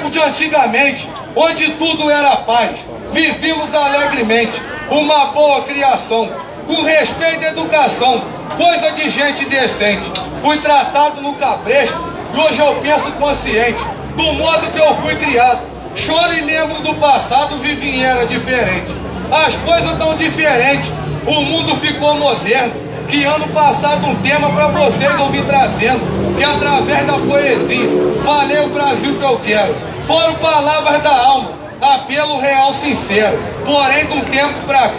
tempo de antigamente, onde tudo era paz, vivíamos alegremente, uma boa criação, com respeito e educação, coisa de gente decente. Fui tratado no cabresto e hoje eu penso consciente do modo que eu fui criado. Choro e lembro do passado, vivi em era diferente. As coisas tão diferentes, o mundo ficou moderno. Que ano passado um tema pra vocês eu vim trazendo, que através da poesia falei o Brasil que eu quero. Foram palavras da alma, apelo real sincero. Porém de um tempo pra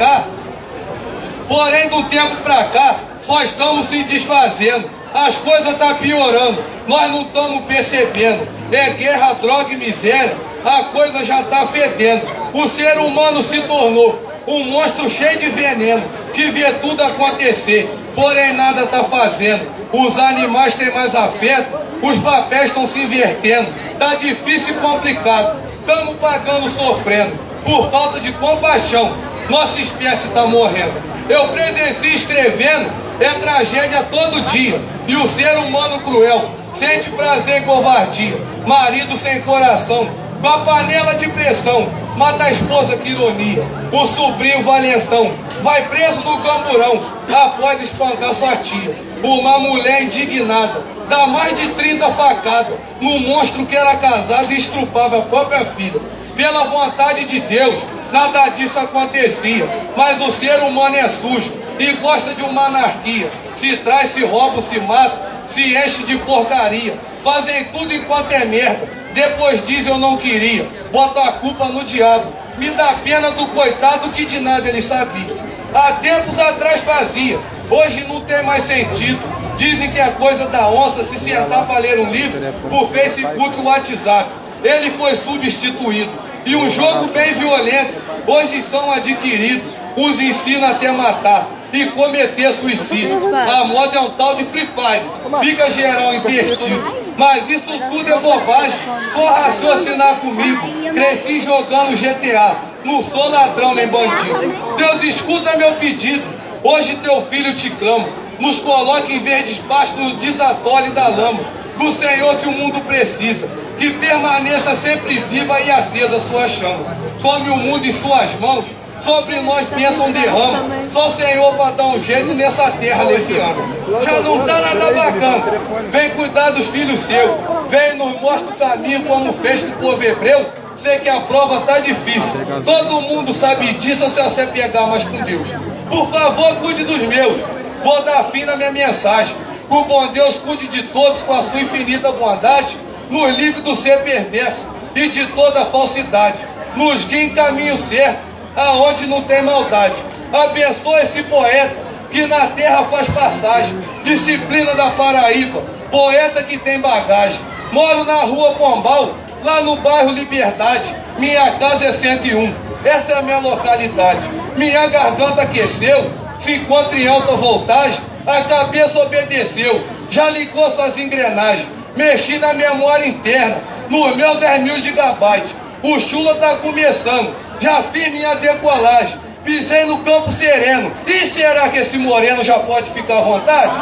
cá, só estamos se desfazendo. As coisas tá piorando, nós não estamos percebendo. É guerra, droga e miséria, a coisa já tá fedendo. O ser humano se tornou um monstro cheio de veneno, que vê tudo acontecer, porém nada tá fazendo. Os animais têm mais afeto, os papéis estão se invertendo. Tá difícil e complicado, estamos pagando sofrendo, por falta de compaixão, nossa espécie tá morrendo. Eu presencio escrevendo, é tragédia todo dia, e o ser humano cruel sente prazer em covardia. Marido sem coração, com a panela de pressão, mata a esposa, que ironia. O sobrinho valentão vai preso no camburão após espancar sua tia. Uma mulher indignada dá mais de 30 facadas num monstro que era casado e estrupava a própria filha. Pela vontade de Deus, nada disso acontecia, mas o ser humano é sujo e gosta de uma anarquia. Se traz, se rouba, se mata, se enche de porcaria. Fazem tudo enquanto é merda, depois diz eu não queria. Bota a culpa no diabo, me dá pena do coitado que de nada ele sabia. Há tempos atrás fazia, hoje não tem mais sentido. Dizem que é coisa da onça se sentar para ler um livro por Facebook e WhatsApp. Ele foi substituído, e um jogo bem violento hoje são adquiridos. Os ensina até matar e cometer suicídio. A moda é um tal de Free Fire, fica geral intestino. Mas isso tudo é bobagem, só raciocinar comigo. Cresci jogando GTA, não sou ladrão nem bandido. Deus escuta meu pedido, hoje teu filho te clama. Nos coloque em verdes pastos, no desatole da lama. Do Senhor que o mundo precisa, que permaneça sempre viva e acesa sua chama. Tome o mundo em suas mãos, sobre nós pensam derrama. Só o Senhor vai dar um jeito nessa terra leviana. Já não tá nada bacana, vem cuidar dos filhos seus. Vem e nos mostra o caminho como fez com o povo hebreu. Sei que a prova tá difícil, todo mundo sabe disso, se você pegar mais com Deus. Por favor, cuide dos meus, vou dar fim na minha mensagem. Que o bom Deus cuide de todos com a sua infinita bondade, nos livre do ser perverso e de toda falsidade. Nos guie em caminho certo, aonde não tem maldade. Abençoa esse poeta que na terra faz passagem. Disciplina da Paraíba, poeta que tem bagagem. Moro na rua Pombal, lá no bairro Liberdade. Minha casa é 101, essa é a minha localidade. Minha garganta aqueceu, se encontra em alta voltagem. A cabeça obedeceu, já ligou suas engrenagens. Mexi na memória interna, no meu 10.000 GB. O chula tá começando, já fiz minha decolagem. Pisei no campo sereno, e será que esse moreno já pode ficar à vontade?